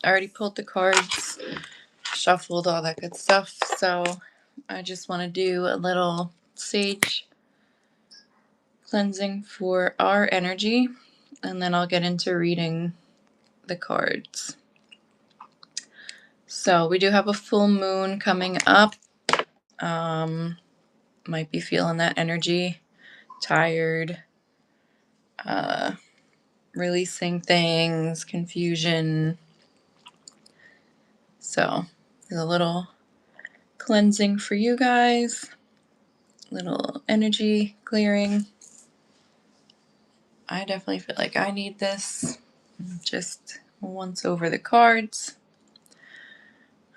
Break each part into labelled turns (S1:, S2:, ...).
S1: I already pulled the cards, shuffled, all that good stuff. So I just want to do a little sage cleansing for our energy, and then I'll get into reading the cards. So we do have a full moon coming up. Might be feeling that energy, tired, releasing things, confusion. So there's a little cleansing for you guys, little energy clearing. I definitely feel like I need this. Just once over the cards.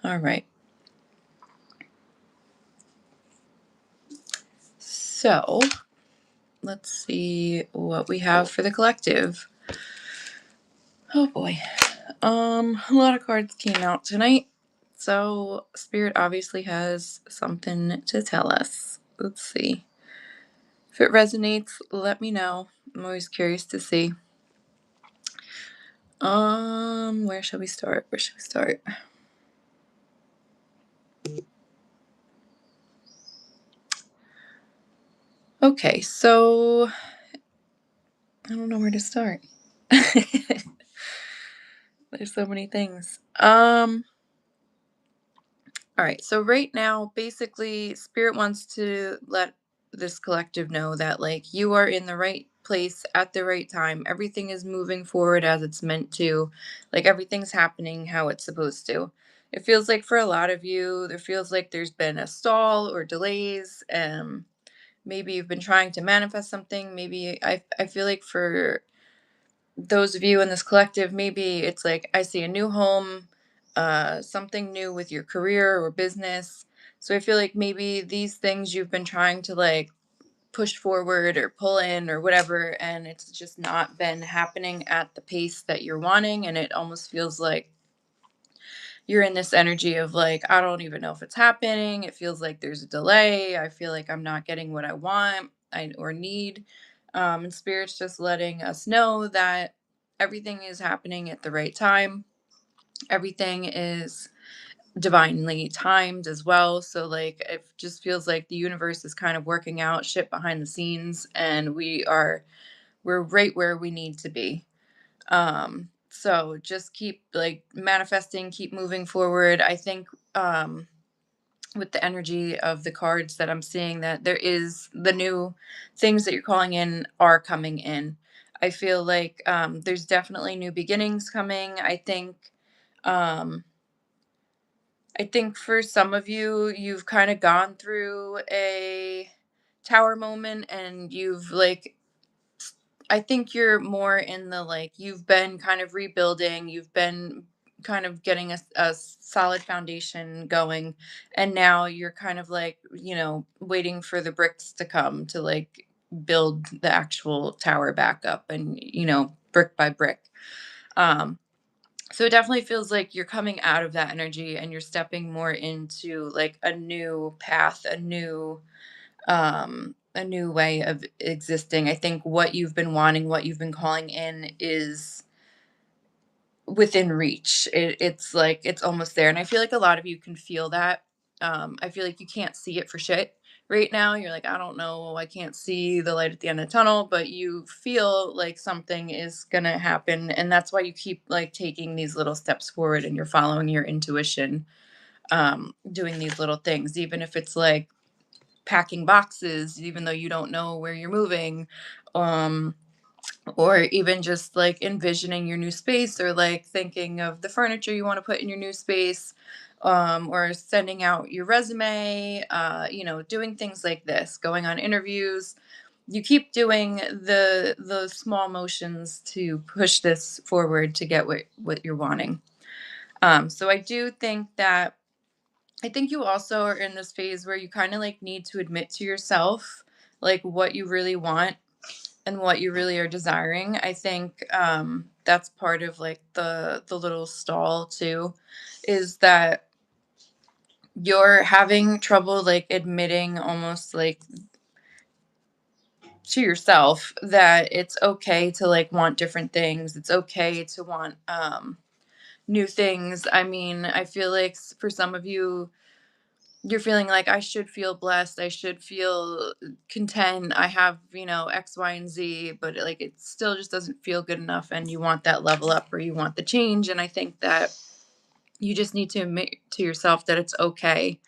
S1: All right. So let's see what we have for the collective. Oh boy. A lot of cards came out tonight. So Spirit obviously has something to tell us. Let's see. If it resonates, let me know. I'm always curious to see. Where shall we start? Okay, so I don't know where to start. There's so many things. All right, so right now, basically, Spirit wants to let this collective know that, like, you are in the right place at the right time. Everything is moving forward as it's meant to. Like, everything's happening how it's supposed to. It feels like for a lot of you, there feels like there's been a stall or delays. Maybe you've been trying to manifest something. Maybe I feel like for those of you in this collective, maybe it's like I see a new home, something new with your career or business. So I feel like maybe these things you've been trying to like push forward or pull in or whatever, and it's just not been happening at the pace that you're wanting. And it almost feels like you're in this energy of like, I don't even know if it's happening. It feels like there's a delay. I feel like I'm not getting what I want or need. And Spirit's just letting us know that everything is happening at the right time. Everything is divinely timed as well. So like it just feels like the universe is kind of working out shit behind the scenes, and we're right where we need to be. So just keep like manifesting, keep moving forward. I think with the energy of the cards that I'm seeing, that there is the new things that you're calling in are coming in. I feel like there's definitely new beginnings coming. Um I think for some of you, you've kind of gone through a tower moment, and you've like I think you're more in the like you've been kind of rebuilding, you've been kind of getting a solid foundation going, and now you're kind of like, waiting for the bricks to come to like build the actual tower back up, and brick by brick. Um so it definitely feels like you're coming out of that energy and you're stepping more into like a new path, a new way of existing. I think what you've been wanting, what you've been calling in is within reach. It's like it's almost there. And I feel like a lot of you can feel that. I feel like you can't see it for shit right now. You're like, I don't know, I can't see the light at the end of the tunnel, but you feel like something is gonna happen. And that's why you keep like taking these little steps forward, and you're following your intuition, doing these little things, even if it's like packing boxes, even though you don't know where you're moving, um, or even just like envisioning your new space, or like thinking of the furniture you want to put in your new space, or sending out your resume, doing things like this, going on interviews. You keep doing the small motions to push this forward to get what you're wanting. So I think you also are in this phase where you kind of like need to admit to yourself like what you really want and what you really are desiring. I think that's part of like the little stall too, is that you're having trouble like admitting almost like to yourself that it's okay to like want different things. It's okay to want new things. I mean, I feel like for some of you, you're feeling like I should feel blessed, I should feel content, I have, X, Y, and Z, but like it still just doesn't feel good enough, and you want that level up or you want the change. And I think that you just need to admit to yourself that it's okay,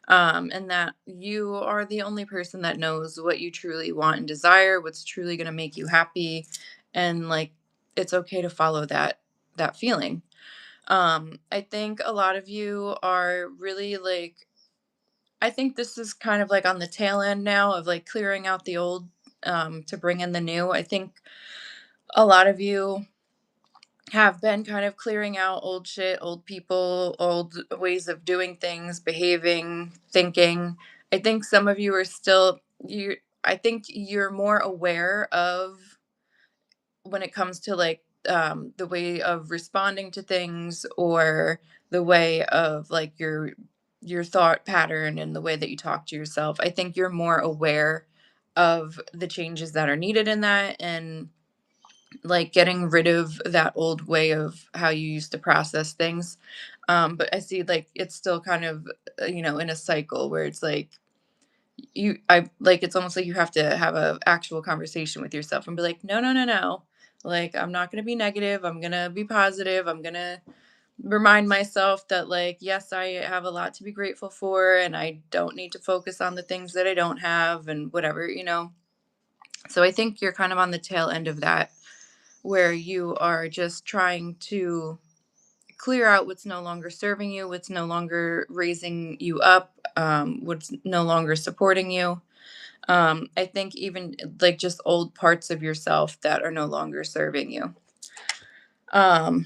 S1: and that you are the only person that knows what you truly want and desire, what's truly going to make you happy, and like it's okay to follow that feeling. I think a lot of you are really like, I think this is kind of like on the tail end now of like clearing out the old, to bring in the new. I think a lot of you have been kind of clearing out old shit, old people, old ways of doing things, behaving, thinking. I think some of you are still, I think you're more aware of when it comes to like, the way of responding to things, or the way of like your thought pattern and the way that you talk to yourself. I think you're more aware of the changes that are needed in that, and like getting rid of that old way of how you used to process things. But I see like it's still kind of, in a cycle where it's like I like, it's almost like you have to have a actual conversation with yourself and be like, no, no, no, no. Like, I'm not going to be negative. I'm going to be positive. I'm going to remind myself that, like, yes, I have a lot to be grateful for, and I don't need to focus on the things that I don't have and whatever. So I think you're kind of on the tail end of that, where you are just trying to clear out what's no longer serving you, what's no longer raising you up, what's no longer supporting you. I think even like just old parts of yourself that are no longer serving you. Um,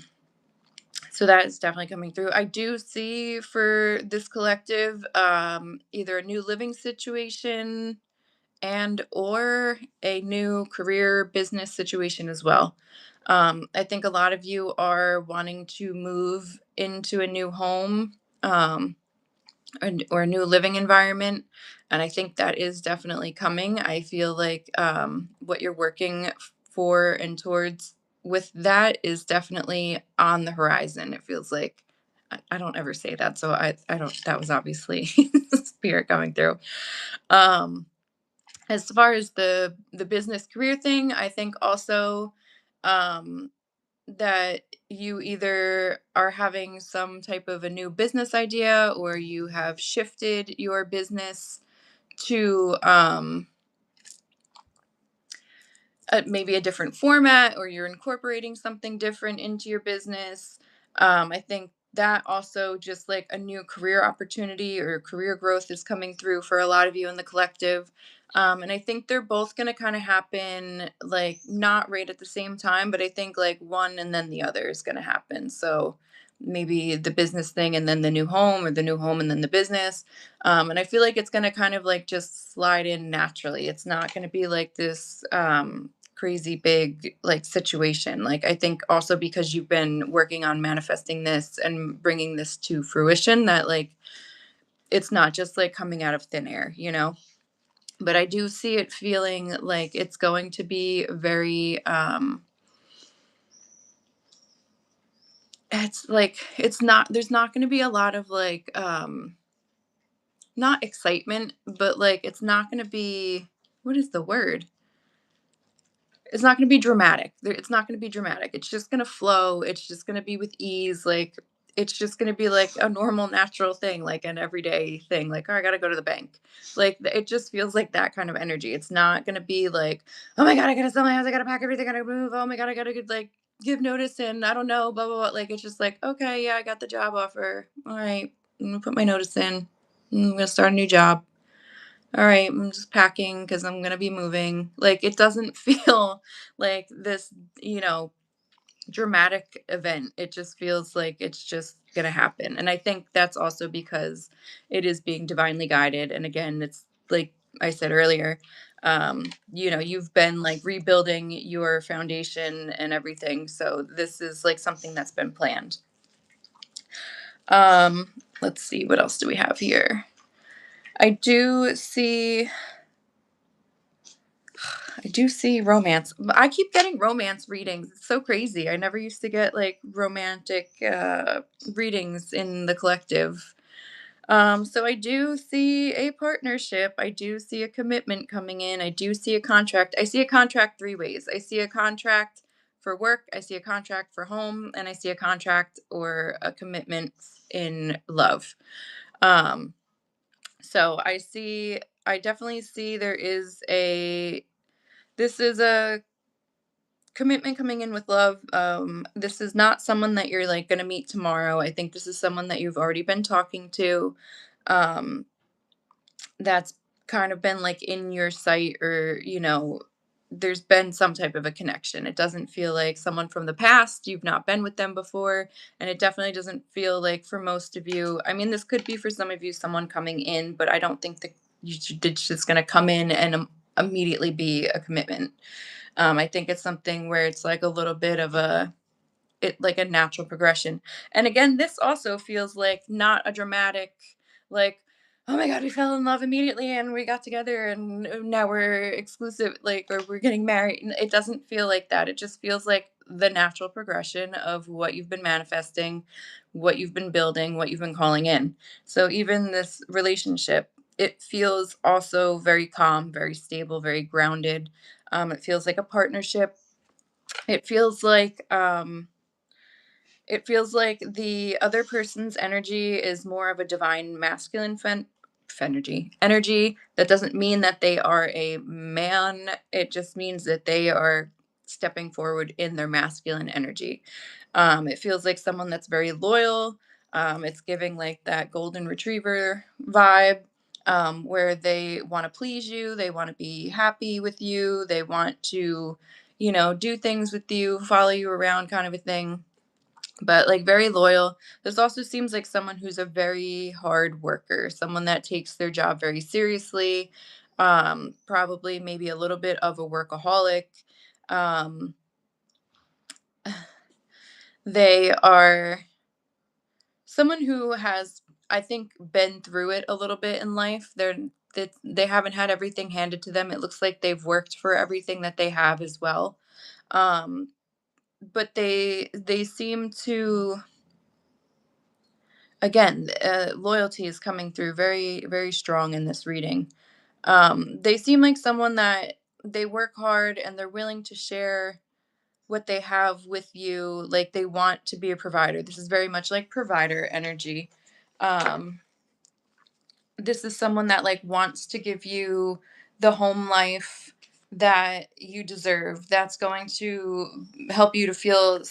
S1: so that is definitely coming through. I do see for this collective, either a new living situation and or a new career business situation as well. I think a lot of you are wanting to move into a new home. Or a new living environment. And I think that is definitely coming. I feel like, what you're working for and towards with that is definitely on the horizon. It feels like, I don't ever say that. So I don't, that was obviously spirit coming through. Um, as far as the business career thing, I think also, um, that you either are having some type of a new business idea, or you have shifted your business to, maybe a different format, or you're incorporating something different into your business. I think that also just like a new career opportunity or career growth is coming through for a lot of you in the collective. And I think they're both going to kind of happen like not right at the same time, but I think like one and then the other is going to happen. So maybe the business thing and then the new home, or the new home and then the business. And I feel like it's going to kind of like just slide in naturally. It's not going to be like this, crazy big like situation. Like, I think also because you've been working on manifesting this and bringing this to fruition, that like it's not just like coming out of thin air. But I do see it feeling like it's going to be very, it's like it's not, there's not going to be a lot of like, not excitement, but like it's not going to be, what is the word, it's not going to be dramatic. It's not going to be dramatic. It's just going to flow. It's just going to be with ease. Like, it's just going to be like a normal, natural thing, like an everyday thing. Like, oh, I got to go to the bank. Like, it just feels like that kind of energy. It's not going to be like, oh my God, I got to sell my house. I got to pack everything. I got to move. Oh my God, I got to like give notice, and I don't know, blah, blah, blah. Like, it's just like, okay, yeah, I got the job offer. All right. I'm going to put my notice in. I'm going to start a new job. All right, I'm just packing because I'm gonna be moving. Like, it doesn't feel like this, you know, dramatic event. It just feels like it's just gonna happen. And I think that's also because it is being divinely guided. And again, it's like I said earlier, you've been like rebuilding your foundation and everything. So this is like something that's been planned. Let's see, what else do we have here? I do see I do see romance. I keep getting romance readings. It's so crazy. I never used to get like romantic readings in the collective. So I do see a partnership. I do see a commitment coming in. I do see a contract. I see a contract three ways. I see a contract for work, I see a contract for home, and I see a contract or a commitment in love. Um, so I definitely see this is a commitment coming in with love. This is not someone that you're like going to meet tomorrow. I think this is someone that you've already been talking to. Um, that's kind of been like in your sight, or there's been some type of a connection. It doesn't feel like someone from the past. You've not been with them before, and it definitely doesn't feel like, for most of you, I mean, this could be for some of you someone coming in, but I don't think that it's just going to come in and immediately be a commitment. I think it's something where it's like a little bit of a natural progression. And again, this also feels like not a dramatic, like, oh my God, we fell in love immediately and we got together and now we're exclusive, like, or we're getting married. It doesn't feel like that. It just feels like the natural progression of what you've been manifesting, what you've been building, what you've been calling in. So even this relationship, it feels also very calm, very stable, very grounded. It feels like a partnership. It feels like the other person's energy is more of a divine masculine energy. That doesn't mean that they are a man. It just means that they are stepping forward in their masculine energy. It feels like someone that's very loyal. It's giving like that golden retriever vibe, where they want to please you. They want to be happy with you. They want to, do things with you, follow you around, kind of a thing, but like very loyal. This also seems like someone who's a very hard worker, someone that takes their job very seriously, probably maybe a little bit of a workaholic. Um, they are someone who has, I think, been through it a little bit in life. They haven't had everything handed to them. It looks like they've worked for everything that they have as well. Um, but they seem to, again, loyalty is coming through very, very strong in this reading. They seem like someone that they work hard and they're willing to share what they have with you. Like they want to be a provider. This is very much like provider energy. Um, this is someone that like wants to give you the home life that you deserve. That's going to help you to feel,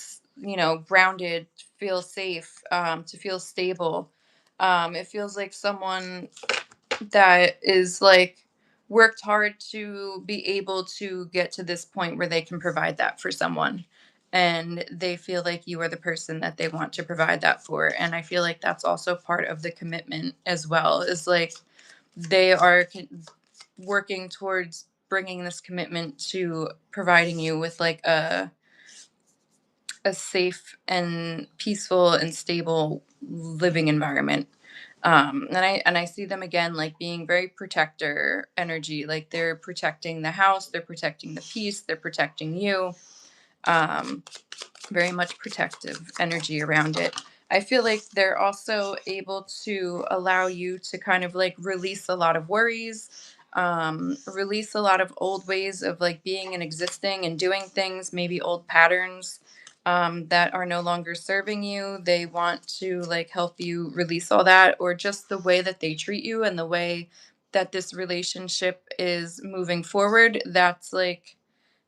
S1: grounded, feel safe, to feel stable. It feels like someone that is like worked hard to be able to get to this point where they can provide that for someone, and they feel like you are the person that they want to provide that for. And I feel like that's also part of the commitment as well, is like they are working towards bringing this commitment to providing you with like a safe and peaceful and stable living environment. And I see them again like being very protector energy, like they're protecting the house, they're protecting the peace, they're protecting you. um, Very much protective energy around it. I feel like they're also able to allow you to kind of like release a lot of worries, release a lot of old ways of like being and existing and doing things, maybe old patterns that are no longer serving you. They want to like help you release all that, or just the way that they treat you and the way that this relationship is moving forward. That's like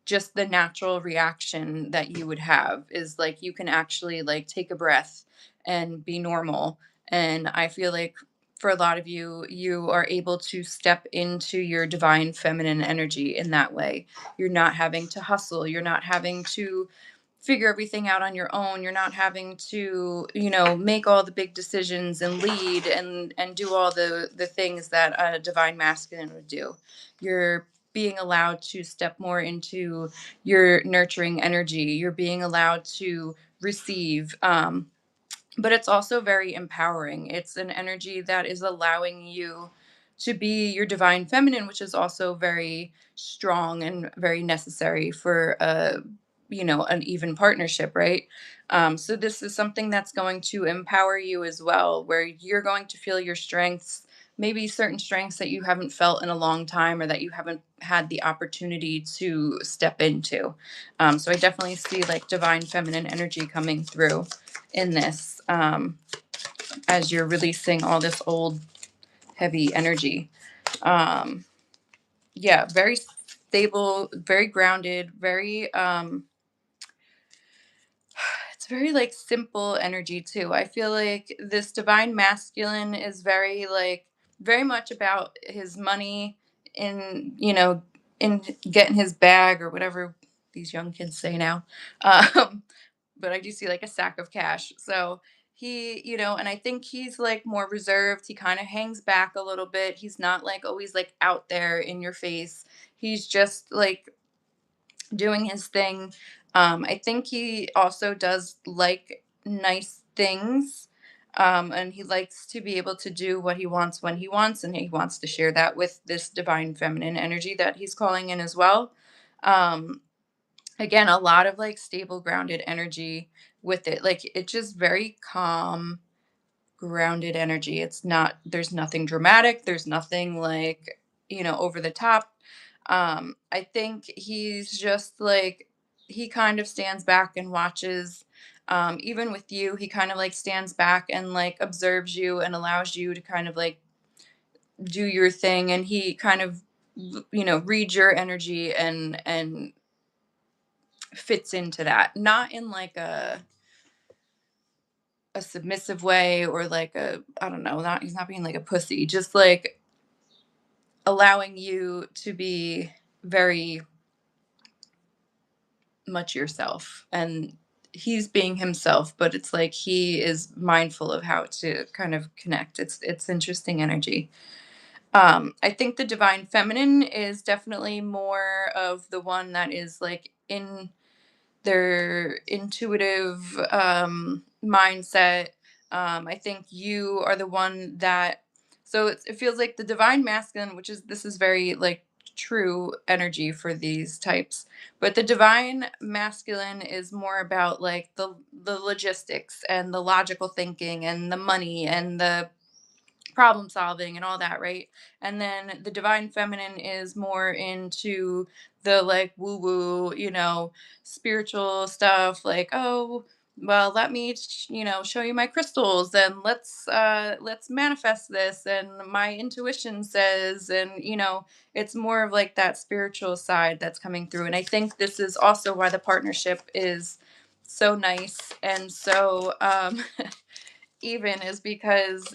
S1: just the natural reaction that you would have, is like you can actually like take a breath and be normal. And I feel like for a lot of you, you are able to step into your divine feminine energy in that way. You're not having to hustle, you're not having to figure everything out on your own. You're not having to, make all the big decisions and lead and do all the things that a divine masculine would do. You're being allowed to step more into your nurturing energy. You're being allowed to receive. But it's also very empowering. It's an energy that is allowing you to be your divine feminine, which is also very strong and very necessary for a, an even partnership, right? So this is something that's going to empower you as well, where you're going to feel your strengths, maybe certain strengths that you haven't felt in a long time or that you haven't had the opportunity to step into. So I definitely see like divine feminine energy coming through in this, as you're releasing all this old heavy energy. Um, yeah, very stable, very grounded, very it's very like simple energy too. I feel like this divine masculine is very like very much about his money in, in getting his bag or whatever these young kids say now. Um but I do see like a sack of cash. So he, and I think he's like more reserved. He kind of hangs back a little bit. He's not like always like out there in your face. He's just like doing his thing. I think he also does like nice things. And he likes to be able to do what he wants when he wants, and he wants to share that with this divine feminine energy that he's calling in as well. Um, Again, a lot of like stable, grounded energy with it. Like it's just very calm, grounded energy. It's not, there's nothing dramatic, there's nothing like, over the top. I think he's just like, he kind of stands back and watches. Even with you, he kind of like stands back and like observes you and allows you to kind of like do your thing. And he kind of, reads your energy and fits into that. Not in like a submissive way or like a, I don't know, not, he's not being like a pussy, just like allowing you to be very much yourself, and he's being himself, but it's like he is mindful of how to kind of connect. It's interesting energy. I think the divine feminine is definitely more of the one that is like in their intuitive mindset. I think you are the one that, so it feels like the divine masculine, which is, this is very like true energy for these types, but the divine masculine is more about like the logistics and the logical thinking and the money and the problem solving and all that, right? And then the divine feminine is more into the like woo woo, spiritual stuff, like, oh, well, let me show you my crystals, and let's manifest this, and my intuition says, and it's more of like that spiritual side that's coming through. And I think this is also why the partnership is so nice and so even, is because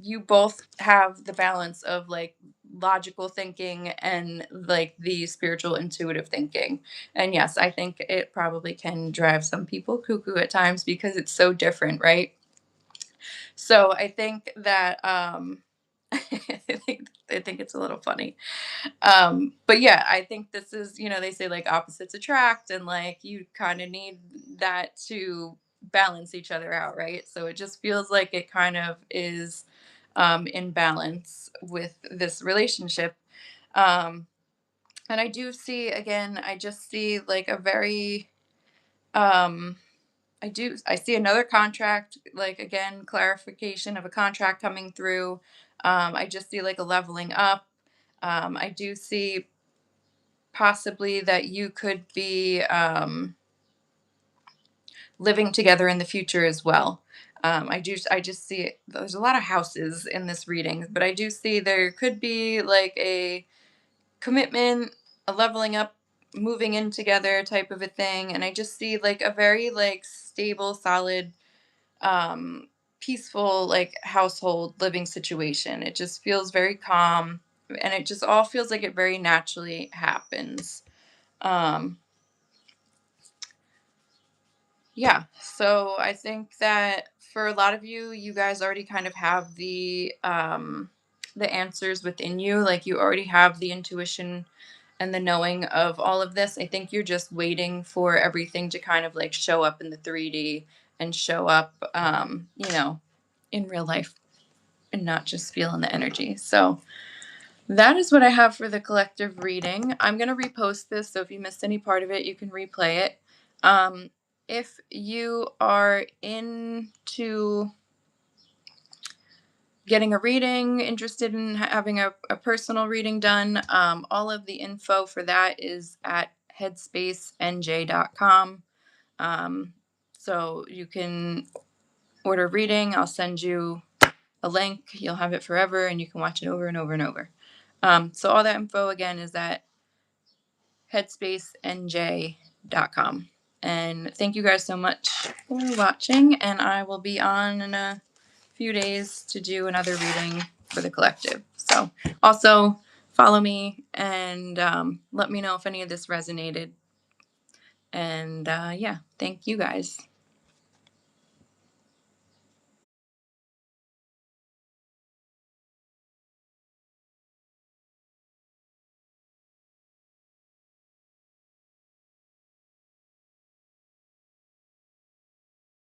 S1: you both have the balance of like logical thinking and like the spiritual intuitive thinking. And yes, I think it probably can drive some people cuckoo at times because it's so different, right? So I think that I think it's a little funny. But yeah, I think this is, they say like opposites attract, and like you kind of need that to balance each other out, right? So it just feels like it kind of is in balance with this relationship. Um, and I do see, again, I just see like a very, um, I see another contract, like again, clarification of a contract coming through. I just see like a leveling up. I do see possibly that you could be living together in the future as well. I just see it, there's a lot of houses in this reading, but I do see there could be like a commitment, a leveling up, moving in together type of a thing. And I just see like a very like stable, solid, um, peaceful like household living situation. It just feels very calm, and it just all feels like it very naturally happens. Um, Yeah. So I think that for a lot of you, you guys already kind of have the answers within you. Like you already have the intuition and the knowing of all of this. I think you're just waiting for everything to kind of like show up in the 3D and show up in real life and not just feeling the energy. So That is what I have for the collective reading. I'm going to repost this, so if you missed any part of it, you can replay it. Um, if you are into getting a reading, interested in having a personal reading done, all of the info for that is at headspacenj.com. So you can order reading. I'll send you a link. You'll have it forever, and you can watch it over and over and over. So all that info again is at headspacenj.com. And thank you guys so much for watching. And I will be on in a few days to do another reading for the collective. So also follow me and let me know if any of this resonated. And yeah, thank you guys.